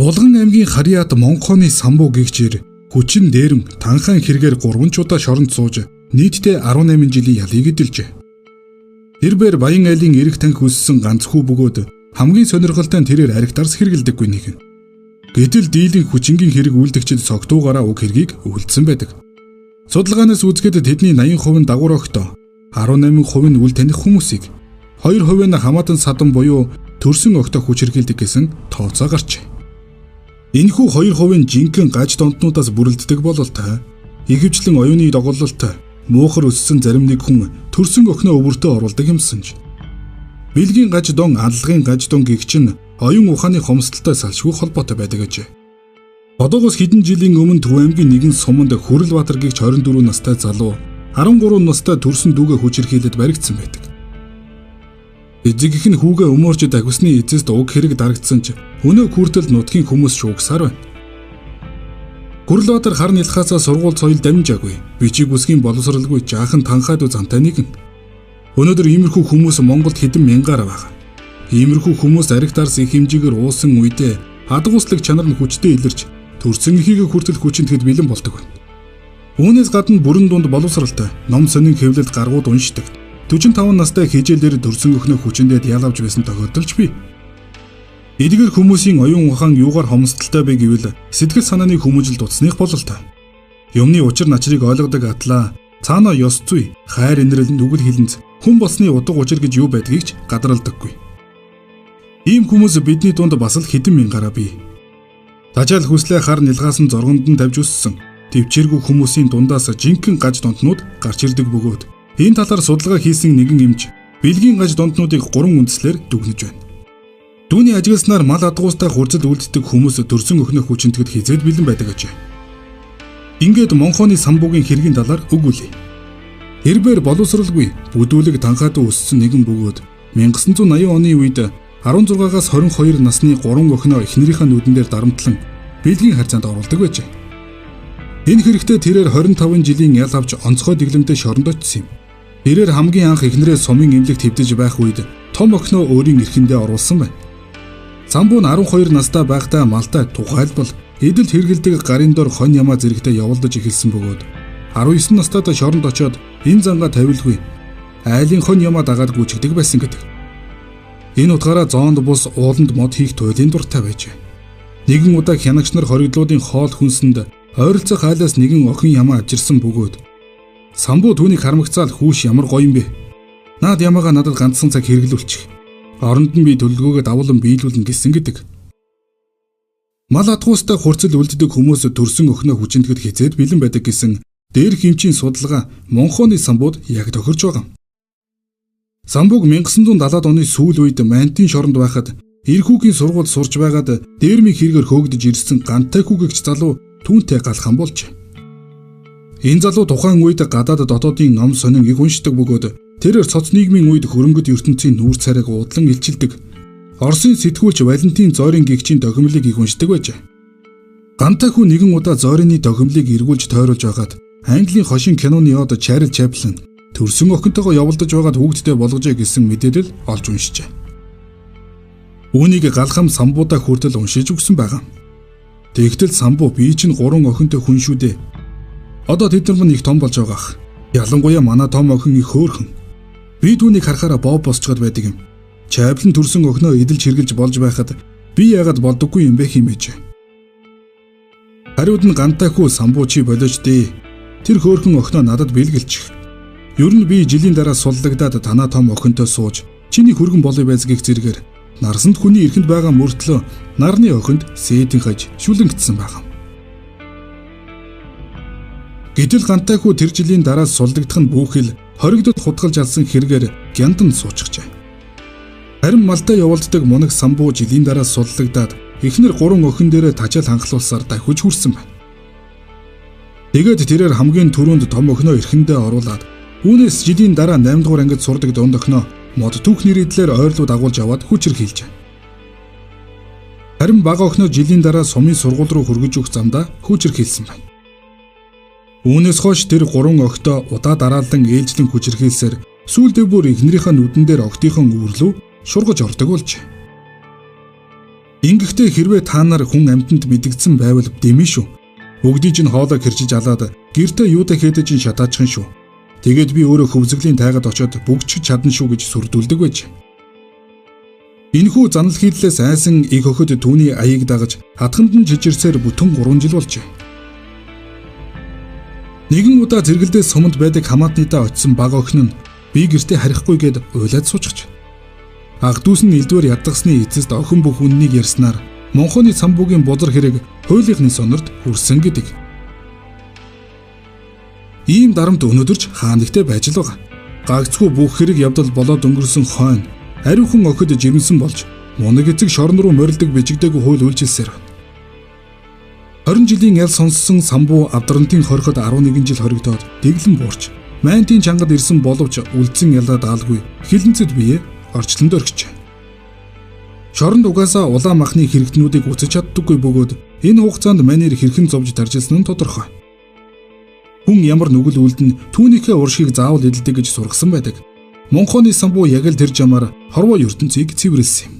Булган аймгийн Харьяат Монхооны Самбуу гэгчээр хүчин дээрэм танхайн хэрэгээр 3 удаа шоронд сууж нийтдээ 18 жилийн ялыг эдэлжээ. Эрбээр Баян айлын эрэг танхи өссөн ганц хүү бөгөөд хамгийн сонирхолтой нь тэрээр аригтарс хэрэгэлдэггүй нэгэн. Гэтэл дийлэн хүчингийн хэрэг үйлдэгчид цогтуугаараа уг хэргийг өвлдсөн байдаг. Судалгаанаас үзэхэд тэдний 80% нь дагуур огтоо, 18% нь үл таних хүмүүсийг, 2% нь хамаатан садан буюу төрсөн огтоо хүч хэрхэлдэг гэсэн тооцоо гарчээ. Энэхүү 2% нь жинхэнэ гаж донтнуудаас бүрэлддэг бололтой ихэвчлэн оюуны догололтой муухар өссөн зарим нэг хүн төрсөн охиноо өвөртөө оруулдаг юмсанж. Бэлгийн гаж дон аллагын гаж дон гэгч нь оюун ухааны хомсдолтой салшгүй холбоотой байдаг гэж. Одоогоос хэдэн жилийн өмнө Төв аймгийн нэгэн суманд Хүрэлбаатар гэгч 24 настай залуу 13 настай төрсөн дүүгээ хүчирхийлээд баригдсан байдаг. Эцэг их нь хүүгээ өмөрж дагвсны эцэст уг хэрэг дарагдсан ч өнөө хүртэл нутгийн хүмүүс шуугсаар байна. Хүрэлбаатар хар нялхаасаа сургууль соёл дамжаагүй. Бичиг үсгийн боловсралгүй жаахан танхаад зантай нэгэн. Өнөөдөр иймэрхүү хүмүүс Монголд хэдэн мянгаар байгаа. Иймэрхүү хүмүүс аригтарс их хэмжээгээр уусан үедээ адгууслаг чанар нь хүчтэй илэрч төрсөн ихийг хүртэл хүчинтэд бэлэн болдог байна. Үүнээс гадна бүрэн дунд боловсралтай ном сонин хэвлэлд гаргууд уншдаг. 45 настай хижээлээр төрсөн өхнөө хүчиндээ ялавж байсан тохиолдолч бий. Эдгээр хүмүүсийн оюун ухаан юугаар хомсдолтой бэ гэвэл сэтгэл санааны хүмүүжил дуцсных бололтой. Юмны учир начрыг ойлгодог атлаа цаанаа ёс зүй, хайр инрэл, нүгэл хилэнц, хүн болсны утга учир гэж юу байдгийг ч гадралдаггүй. Ийм хүмүүс бидний дунд бас л хэдэн мянгаараа бий. Дажаал хүслээ хар нялгаас нь зоргонд нь тавьж өссөн төвчээргүй хүмүүсийн дундаас жинхэнэ гаж донтнууд гарч ирдэг бөгөөд энэ талаар судалгаа хийсэн нэгэн эмч бэлгийн гаж донтнуудыг 3 үндслээр дүгнэж байна. Түүний ажигласнаар мал адгуустай хурцад үлддэг хүмүүс төрсөн өхнөө хүчинтэд хизээд бэлэн байдаг гэж. Ингээд Монхооны Самбуугийн хэргийн талаар өгүүлье. Эрбээр боловсралгүй бүдүүлэг танхаад өссөн нэгэн бөгөөд 1980 оны үед 16-аас 22 насны 3 өхнөө эхнэрийнхээ нүдэн дээр дарамтлан бэлгийн харьцаанд оруулдаг байж. Энэ хэрэгтэй тэрээр 25 жилийн ял авч онцгой дэглэмтэй шоронд очсон юм. Тэрээр хамгийн анх эхнэрээ сумын эмнэлэгт хэвдэж байх үед том охиноо өөрийн эрхэндээ оруулсан байна. Самбуу нь 12 настай байхдаа Малтай тухайлбал эдэлд хэрэгэлдэг гарын дор хонь ямаа зэрэгтэй явуулдаж эхэлсэн бөгөөд 19 настайд шоронд очоод энэ зангаа тавилгүй айлын хонь ямаа дагаад гүйчигдэг байсан гэдэг. Энэ утгаараа зоонд бус ууланд мод хийх туйлын дуртай байжээ. Нэгэн удаа хянагч нар хоригдлуудын хоол хүнсэнд ойролцох айлаас нэгэн охин ямаа авчирсан бөгөөд Самбуу түүнийг хармагцаал хүүш ямар гоё юм бэ? Наад ямаага надад ганцхан цаг хэрэглүүлчих. Оронд нь би төлөвлөгөөгөө давуулан биелүүлнэ гэсэн гэдэг. Мал адгуустай хурцл үлддэг хүмүүс төрсөн өхнөө хүчинтэд хязээд бэлэн байдаг гэсэн дээрх эмчийн судалгаа Монхооны Самбууд яг тохирж байгаа. Самбууг 1970-ад оны сүүл үед Мантын шоронд байхад Ирхүүгийн сургуульд сурч байгаад дээрмийн хэрэгээр хөөгдөж ирсэн гантай хүүгэгч залуу түүнтэй галхан болж. Энэ залуу тухайн үед гадаад дотоодын ном сонин их уншдаг бөгөөд тэрээр цоц нийгмийн үед хөрөнгөд ертөнцийн нүүр царайг уудлан илчилдэг. Оросын сэтгүүлч Валентин Зорийн гэгчийн докюментыг их уншдаг байж. Гантай хүү нэгэн удаа Зорины докюментыг эргүүлж тойруулж байгаад Английн хошин киноны од Чарли Чаплин төрсөн охинтойгоо явуулдаж байгаад хүүхдтэй болгожээ гэсэн мэдээлэл олж уншжээ. Үүнийг галхам Самбуудаа хүртэл уншиж өгсөн байгаа. Тэгтэл Самбуу би чинь 3 охинтой хүн шүү дээ. Одоо тэд нар их том болж байгаах. Ялангуяа манай том охин их хөөрхөн. Би түүнийг харахаараа боо босчод байдаг юм. Чаплин төрсөн охиноо эдэлж хэрглэж болж байхад би яагаад болдоггүй юм бэ хэмээж. Хариуд нь гантай хүү Самбуу чи болооч дээ. Тэр хөөрхөн охиноо надад бэлгэлчих. Ер нь би жилийн дараа суллагдаад танаа том охинтой сууж чиний хөргөн болоё байцгийг зэрэгээр нарсанд хүний эрхэнд байгаа мөртлөө нарны охинд сэтэн хаж шүлэнгдсэн байгаа. Гэтэл гантай хүү тэр жилийн дараа суллагдах нь бүхэл хоригдод хутгалж алсан хэрэгээр гяндан суучихжээ. Харин Малтай явуулдаг мунаг Самбуу жилийн дараа суллагдаад эхнэр 3 охин дээрээ тачаал ханхлуулсаар дахиж хүрсэн байна. Тэгээд тэрээр хамгийн түрүүнд том охиноо эрхэндээ оруулаад үүнээс жилийн дараа 8 дугаар ангид сурдаг дунд охиноо мод түүх нэрийдлэр ойрлууд агуулж аваад хүчирхийлжээ. Харин бага охиноо жилийн дараа сумын сургууль руу хөргөж өгөх замдаа хүчирхийлсэн байна. Үүнээс хойш тэр 3 охидоо удаа дараалан ээлжлэн хүчирхийлсээр сүүлдээ бүр эхнэрийнхээ нүдэн дээр октийнхоо өвөрлөв шургаж ордог болж. Ингэхдээ хэрвээ та нар хүн амьтанд мэдгдсэн байвал дэмий шүү. Бүгдийг чинь хоолой хэрчиж алаад гэртээ юутай хээдэж шатаачихын шүү. Тэгээд би өөрөө хөвзглийн тайгад очиод бүгдч чадна шүү гэж сүрдүүлдэг байж. Энэхүү занал хийдлээс айсан их охид түүний аяыг дагаж хатханд нь жижирсээр бүтэн 3 жил болжээ. Нэгэн удаа зэрэгэлдээ суманд байдаг хамаатныдаа очисон баг охин нь би гэртээ харихгүй гэд уйлаад суучих. Ах дүүс нь элдвэр ядгасны эцэст охин бүх үннийг ярьснаар Монхооны самбуугийн бузар хэрэг хуулийнхны сонорт хүрсэн гэдэг. Ийм дарамт өнөөдөрч хаанигтэй байж л байгаа. Гагцгүй бүх хэрэг явдал болоод өнгөрсөн хойно ариухан охид жирэмсэн болж мунаг эцэг шорон руу морилдог бижигдэг хууль үйлчилсээр 20 жилийн ял сонссон самбуу авдрантын хорход 11 жил хоригдоод дэглэн буурч майнтын чангад ирсэн боловч үлдсэн ялаа даалгүй хилэнцэд бие орчлонд орхижээ. Шоронд угаасаа улаан махны хэрэгтнүүдийг үцэж чаддаггүй бөгөөд энэ хугацаанд манер хэрхэн зовж таржилсан нь тодорхой. Хүн ямар нүгэл үлдэн түүнийхээ уршиг заавал эдэлдэг гэж сургасан байдаг. Монхооны самбуу яг л тэр жамаар хорвоо ертөнцийг цэвэрлсэн юм.